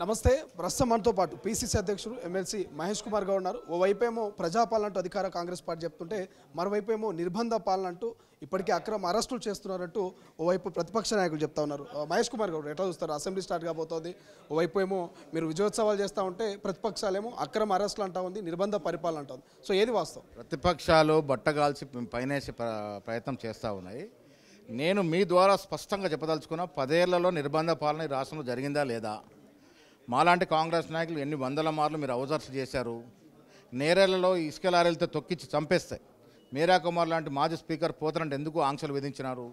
నమస్తే. ప్రస్తుతం మనతో పాటు పీసీసీ అధ్యక్షుడు ఎమ్మెల్సీ మహేష్ కుమార్ గౌడ్ ఉన్నారు. ఓవైపేమో ప్రజాపాలన అంటూ అధికార కాంగ్రెస్ పార్టీ చెప్తుంటే మరోవైపేమో నిర్బంధ పాలన అంటూ ఇప్పటికే అక్రమ అరెస్టులు చేస్తున్నారంటూ ఓవైపు ప్రతిపక్ష నాయకులు చెప్తా ఉన్నారు. మహేష్ కుమార్ గౌడ్ ఎట్లా చూస్తారు? అసెంబ్లీ స్టార్ట్ కాబోతోంది. ఓవైపు ఏమో మీరు విజయోత్సవాలు చేస్తూ ఉంటే ప్రతిపక్షాలేమో అక్రమ అరెస్టులు అంటా ఉంది, నిర్బంధ పరిపాలన అంటుంది. సో ఏది వాస్తవం? ప్రతిపక్షాలు బట్టగాల్చి పైనేసి ప్రయత్నం చేస్తూ ఉన్నాయి. నేను మీ ద్వారా స్పష్టంగా చెప్పదలుచుకున్న 10 ఏళ్లలో నిర్బంధ పాలన ఈ రాష్ట్రంలో జరిగిందా లేదా? మాలాంటి కాంగ్రెస్ నాయకులు ఎన్ని వందల మార్లు మీరు అవజర్స్ చేశారు. నేరేళ్లలో ఇసుక లారీలతో తొక్కించి చంపేస్తాయి. మీరా కుమార్ లాంటి మాజీ స్పీకర్ పోతనంటే ఎందుకు ఆంక్షలు విధించినారు?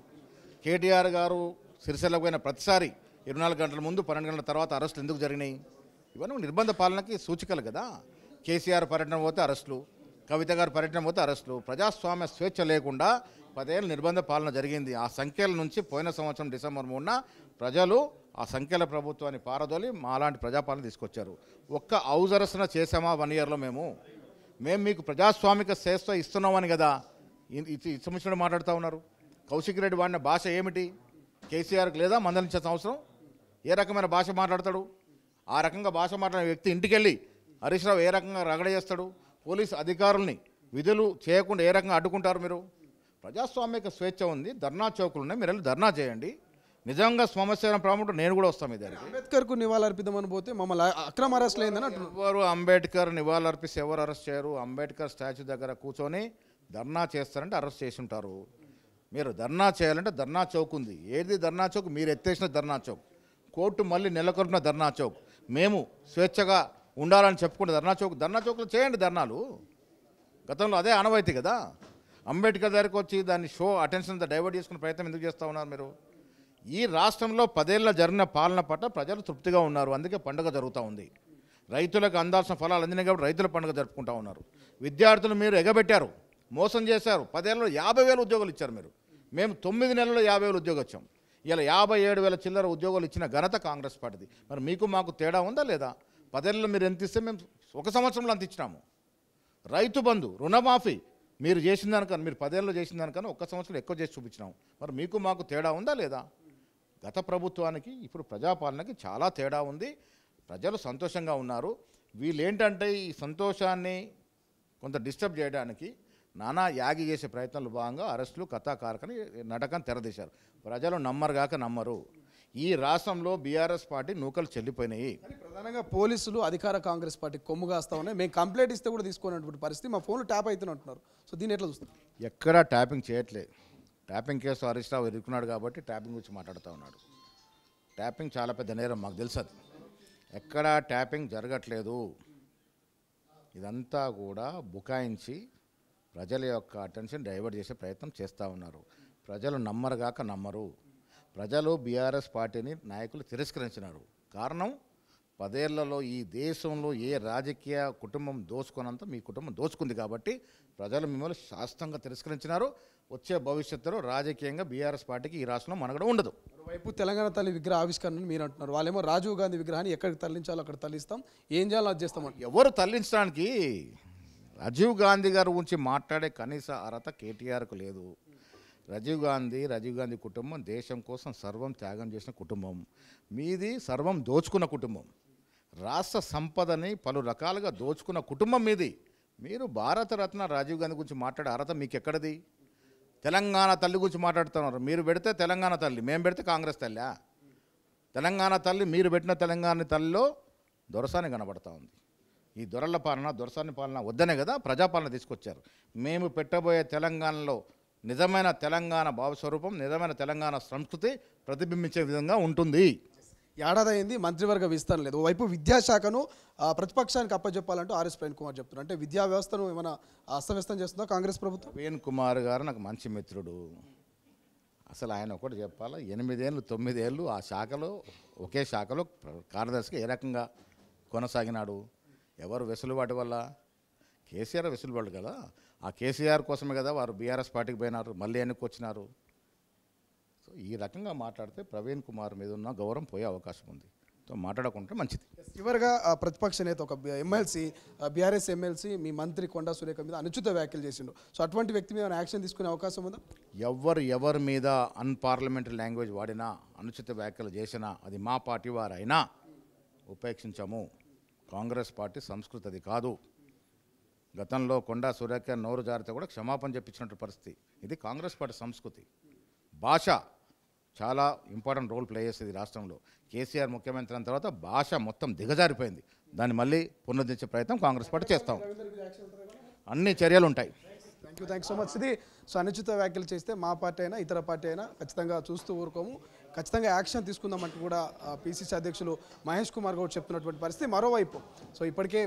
కేటీఆర్ గారు సిరిసిల్లకు పోయిన ప్రతిసారి 24 గంటల ముందు 12 గంటల తర్వాత అరెస్టులు ఎందుకు జరిగినాయి? ఇవన్నీ నిర్బంధ పాలనకి సూచికలు కదా. కేసీఆర్ పర్యటన పోతే అరెస్టులు, కవిత గారు పర్యటన పోతే అరెస్టులు. ప్రజాస్వామ్య స్వేచ్ఛ లేకుండా 10 ఏళ్ళ నిర్బంధ పాలన జరిగింది. ఆ సంఖ్యల నుంచి పోయిన సంవత్సరం డిసెంబర్ 3న ప్రజలు ఆ సంఖ్యల ప్రభుత్వాన్ని పారదోలి మాలాంటి ప్రజాపాలన తీసుకొచ్చారు. ఒక్క హౌస్ అరెస్ట్న చేసామా 1 ఇయర్లో? మేము మీకు ప్రజాస్వామిక స్వేచ్ఛ ఇస్తున్నామని కదా ఇష్టమిచ్చినట్టు మాట్లాడుతూ ఉన్నారు. కౌశిక్ రెడ్డి వాడిన భాష ఏమిటి? కేసీఆర్కి లేదా మందలించే అవసరం? ఏ రకమైన భాష మాట్లాడతాడు? ఆ రకంగా భాష మాట్లాడిన వ్యక్తి ఇంటికి వెళ్ళి హరీష్ రావు ఏ రకంగా రగడ చేస్తాడు? పోలీసు అధికారుల్ని విధులు చేయకుండా ఏ రకంగా అడ్డుకుంటారు మీరు? ప్రజాస్వామిక స్వేచ్ఛ ఉంది, ధర్నా చౌకులు ఉన్నాయి, మీరు వెళ్ళి ధర్నా చేయండి. నిజంగా సమస్య ప్రాముఖ్యం నేను కూడా వస్తాను. ఇది అంబేద్కర్కు నివాళులర్పిద్దామని పోతే మమ్మల్ని అక్రమ అరెస్టులు అయిందని అంటున్నారు. ఎవరు అంబేద్కర్ నివాళులర్పిస్తే ఎవరు అరెస్ట్ చేయరు? అంబేద్కర్ స్టాచ్యూ దగ్గర కూర్చొని ధర్నా చేస్తారంటే అరెస్ట్ చేసి ఉంటారు. మీరు ధర్నా చేయాలంటే ధర్నా చౌక్ ఉంది. ఏది ధర్నా చౌక్? మీరు ఎత్తేసిన ధర్నా చౌక్. కోర్టు మళ్ళీ నెలకొల్పిన ధర్నా చౌక్. మేము స్వేచ్ఛగా ఉండాలని చెప్పుకుంటే ధర్నా చౌక్లో చేయండి ధర్నాలు. గతంలో అదే ఆనవాయితీ కదా. అంబేద్కర్ దగ్గరికి వచ్చి దాన్ని షో అటెన్షన్ డైవర్ట్ చేసుకునే ప్రయత్నం ఎందుకు చేస్తూ ఉన్నారు మీరు? ఈ రాష్ట్రంలో 10 ఏళ్ళ జరిగిన పాలన పట్ల ప్రజలు తృప్తిగా ఉన్నారు. అందుకే పండుగ జరుగుతూ ఉంది. రైతులకు అందాల్సిన ఫలాలు అందినాయి కాబట్టి రైతుల పండుగ జరుపుకుంటూ ఉన్నారు. విద్యార్థులు మీరు ఎగబెట్టారు, మోసం చేశారు. 10 ఏళ్ళలో 50,000 ఉద్యోగాలు ఇచ్చారు మీరు. మేము 9 నెలల్లో 50,000 ఉద్యోగం ఇచ్చాం. ఇలా 57,000 చిల్లర ఉద్యోగాలు ఇచ్చిన ఘనత కాంగ్రెస్ పార్టీది. మరి మీకు మాకు తేడా ఉందా లేదా? 10 ఏళ్ళలో మీరు ఎంత ఇస్తే మేము 1 సంవత్సరంలో అంత ఇచ్చినాము. రైతు బంధు, రుణమాఫీ మీరు చేసిన దానికన్నా, మీరు 10 ఏళ్ళలో చేసిన దానికన్నా 1 సంవత్సరం ఎక్కువ చేసి చూపించినాము. మరి మీకు మాకు తేడా ఉందా లేదా? గత ప్రభుత్వానికి ఇప్పుడు ప్రజాపాలనకి చాలా తేడా ఉంది. ప్రజలు సంతోషంగా ఉన్నారు. వీళ్ళు ఏంటంటే ఈ సంతోషాన్ని కొంత డిస్టర్బ్ చేయడానికి నానా యాగి చేసే ప్రయత్నాలు భాగంగా అరెస్టులు కథాకారకని నటకని తెరదీశారు. ప్రజలు నమ్మరుగాక నమ్మరు. ఈ రాష్ట్రంలో బీఆర్ఎస్ పార్టీ నూకలు చెల్లిపోయినాయి. ప్రధానంగా పోలీసులు అధికార కాంగ్రెస్ పార్టీ కొమ్ముగాస్తా ఉన్నాయి. మేము కంప్లైంట్ ఇస్తే కూడా తీసుకున్నటువంటి పరిస్థితి. మా ఫోన్లు ట్యాప్ అవుతున్నట్టున్నారు. సో దీన్ని ఎట్లా చూస్తారు? ఎక్కడా ట్యాపింగ్ చేయట్లేదు. ట్యాపింగ్ కేసు హరీష్ రావు ఇరుక్కున్నాడు కాబట్టి ట్యాపింగ్ గురించి మాట్లాడుతూ ఉన్నాడు. ట్యాపింగ్ చాలా పెద్ద నేరం, మాకు తెలుసు. అది ఎక్కడా ట్యాపింగ్ జరగట్లేదు. ఇదంతా కూడా బుకాయించి ప్రజల యొక్క అటెన్షన్ డైవర్ట్ చేసే ప్రయత్నం చేస్తూ ఉన్నారు. ప్రజలు నమ్మరుగాక నమ్మరు. ప్రజలు బీఆర్ఎస్ పార్టీని నాయకులు తిరస్కరించినారు. కారణం 10 ఏళ్లలో ఈ దేశంలో ఏ రాజకీయ కుటుంబం దోచుకున్నంత మీ కుటుంబం దోచుకుంది కాబట్టి ప్రజలు మిమ్మల్ని శాస్త్రంగా తిరస్కరించినారు. వచ్చే భవిష్యత్తులో రాజకీయంగా బీఆర్ఎస్ పార్టీకి ఈ రాష్ట్రంలో మనగడ ఉండదు. వైపు తెలంగాణ తల్లి విగ్రహ ఆవిష్కరణ మీరు అంటున్నారు. వాళ్ళేమో రాజీవ్ గాంధీ విగ్రహాన్ని ఎక్కడికి తరలించాలో అక్కడ తరలిస్తాం, ఏం చేయాలో అది చేస్తామని. ఎవరు తరలించడానికి? రాజీవ్ గాంధీ గారి గురించి మాట్లాడే కనీస అర్హత కేటీఆర్కు లేదు. రాజీవ్ గాంధీ కుటుంబం దేశం కోసం సర్వం త్యాగం చేసిన కుటుంబం. మీది సర్వం దోచుకున్న కుటుంబం. రాష్ట్ర సంపదని పలు రకాలుగా దోచుకున్న కుటుంబం మీది. మీరు భారతరత్న రాజీవ్ గాంధీ గురించి మాట్లాడే అర్హత మీకు ఎక్కడిది? తెలంగాణ తల్లి గురించి మాట్లాడుతున్నారు. మీరు పెడితే తెలంగాణ తల్లి, మేము పెడితే కాంగ్రెస్ తల్లి. తెలంగాణ తల్లి, మీరు పెట్టిన తెలంగాణ తల్లిలో దొరసాని కనబడతా ఉంది. ఈ దొరల పాలన, దొరసాని పాలన వద్దనే కదా ప్రజాపాలన తీసుకొచ్చారు. మేము పెట్టబోయే తెలంగాణలో నిజమైన తెలంగాణ భావస్వరూపం, నిజమైన తెలంగాణ సంస్కృతి ప్రతిబింబించే విధంగా ఉంటుంది. ఏడాది అయింది, మంత్రివర్గ విస్తరణ లేదు. ఓవైపు విద్యాశాఖను ప్రతిపక్షానికి అప్పచెప్పాలంటూ ఆర్ఎస్ ప్రవీణ్ కుమార్ చెప్తున్నారు. అంటే విద్యా వ్యవస్థను ఏమైనా అస్తవ్యస్తం చేస్తుందా కాంగ్రెస్ ప్రభుత్వం? ప్రవీణ్ కుమార్ గారు నాకు మంచి మిత్రుడు. అసలు ఆయన ఒకటి చెప్పాలా, 8 ఏళ్ళు 9 ఏళ్ళు ఆ శాఖలో, ఒకే శాఖలో కార్యదర్శిగా ఏ రకంగా కొనసాగినాడు? ఎవరు వెసులుబాటు వల్ల? కేసీఆర్ వెసులుబాటు కదా. ఆ కేసీఆర్ కోసమే కదా వారు బీఆర్ఎస్ పార్టీకి పోయినారు, మళ్ళీ ఎన్నిక వచ్చినారు. సో ఈ రకంగా మాట్లాడితే ప్రవీణ్ కుమార్ మీద ఉన్న గౌరవం పోయే అవకాశం ఉంది. సో మాట్లాడకుంటే మంచిది. చివరిగా ప్రతిపక్ష నేత ఒక ఎమ్మెల్సీ, బీఆర్ఎస్ ఎమ్మెల్సీ మీ మంత్రి కొండా సురేఖ మీద అనుచిత వ్యాఖ్యలు చేసిండు. సో అటువంటి వ్యక్తి మీద యాక్షన్ తీసుకునే అవకాశం ఉందా? ఎవరి మీద అన్పార్లమెంటరీ లాంగ్వేజ్ వాడినా, అనుచిత వ్యాఖ్యలు చేసినా, అది మా పార్టీ వారైనా ఉపేక్షించము. కాంగ్రెస్ పార్టీ సంస్కృతి అది కాదు. గతంలో కొండా సురేఖ నోరు జారితే కూడా క్షమాపణ చెప్పించినట్టు పరిస్థితి. ఇది కాంగ్రెస్ పార్టీ సంస్కృతి. భాష చాలా ఇంపార్టెంట్ రోల్ ప్లే చేసేది రాష్ట్రంలో. కేసీఆర్ ముఖ్యమంత్రి అయిన తర్వాత భాష మొత్తం దిగజారిపోయింది. దాన్ని మళ్ళీ పునరుద్ధరించే ప్రయత్నం కాంగ్రెస్ పార్టీ చేస్తాం. అన్ని చర్యలు ఉంటాయి. Thank you so much. ఇది సో అనుచిత వ్యాఖ్యలు చేస్తే మా పార్టీ అయినా ఇతర పార్టీ అయినా ఖచ్చితంగా చూస్తూ ఊరుకోము, ఖచ్చితంగా యాక్షన్ తీసుకుందామంటూ కూడా పిసిసి అధ్యక్షులు మహేష్ కుమార్ గౌడ్ చెప్తున్నటువంటి పరిస్థితి. మరోవైపు సో ఇప్పటికే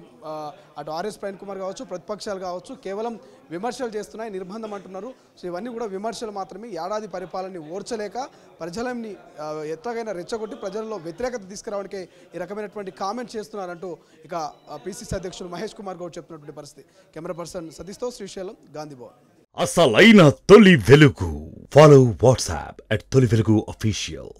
అటు ఆర్ఎస్ ప్రవీణ్ కుమార్ కావచ్చు, ప్రతిపక్షాలు కావచ్చు, కేవలం విమర్శలు చేస్తున్నాయి, నిర్బంధం అంటున్నారు. సో ఇవన్నీ కూడా విమర్శలు మాత్రమే. ఏడాది పరిపాలనని ఓర్చలేక ప్రజలని ఎట్లాగైనా రెచ్చగొట్టి ప్రజల్లో వ్యతిరేకత తీసుకురావడానికి ఈ రకమైనటువంటి కామెంట్ చేస్తున్నారంటూ ఇక పిసిసి అధ్యక్షులు మహేష్ కుమార్ గౌడ్ చెప్తున్నటువంటి పరిస్థితి. కెమెరా పర్సన్ సతీష్తో శ్రీశైలం, గాంధీ భవన్. అసలైన తొలి వెలుగు. ఫాలో వాట్సాప్ @తొలి వెలుగు official.